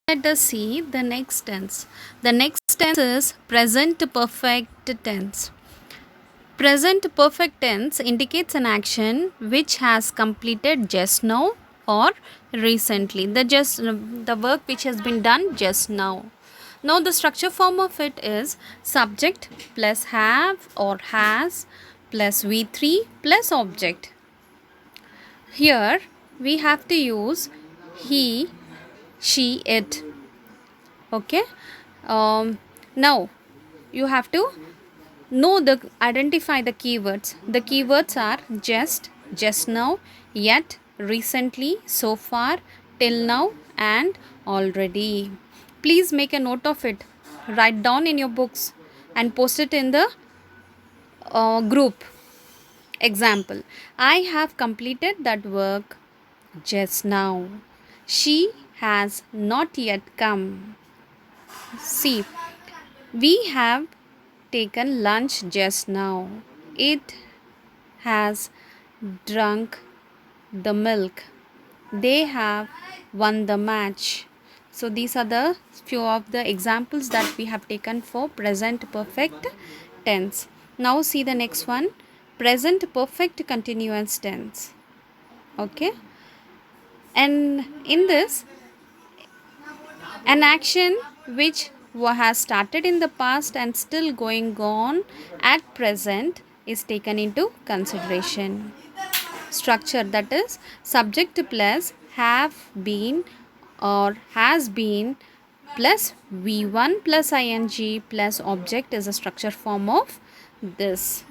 Let us see the next tense. The next tense is present perfect tense. Present perfect tense indicates an action which has completed just now or recently. The work which has been done just now. Now the structure form of it is subject plus have or has plus V3 plus object. Here we have to use he, she, it. Okay. Now you have to identify the keywords. The keywords are just now, yet, recently, so far, till now, and already. Please make a note of it. Write down in your books and post it in the group. Example: I have completed that work just now. She has not yet come. See, we have taken lunch just now. It has drunk the milk. They have won the match. So these are the few of the examples that we have taken for present perfect tense. Now see the next one, present perfect continuous tense. Okay, and in this, an action which has started in the past and still going on at present is taken into consideration. Structure, that is subject plus have been or has been plus V1 plus ing plus object is a structure form of this.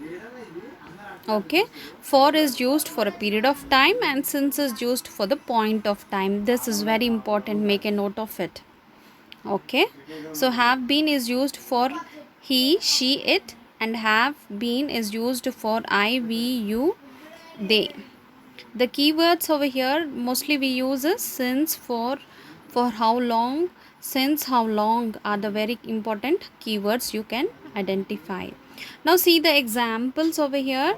Okay, for is used for a period of time and since is used for the point of time. This is very important, make a note of it. Okay, so have been is used for he, she, it, and have been is used for I, we, you, they. The keywords over here mostly we use is since, for how long, since how long are the very important keywords you can identify. Now see the examples over here.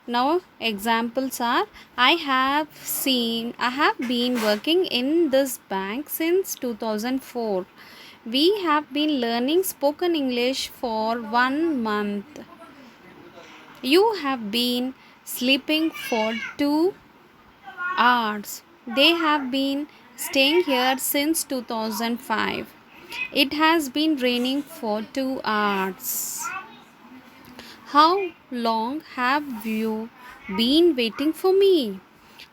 Now examples are, I have been working in this bank since 2004. We have been learning spoken English for 1 month. You have been sleeping for 2 hours. They have been staying here since 2005. It has been raining for 2 hours. How long have you been waiting for me?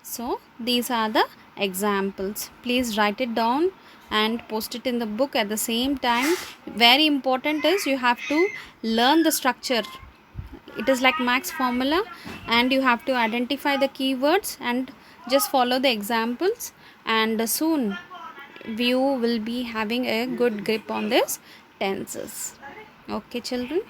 So, these are the examples. Please write it down and post it in the book at the same time. Very important is you have to learn the structure. It is like max formula and you have to identify the keywords and just follow the examples, and soon you will be having a good grip on this tenses. Okay children.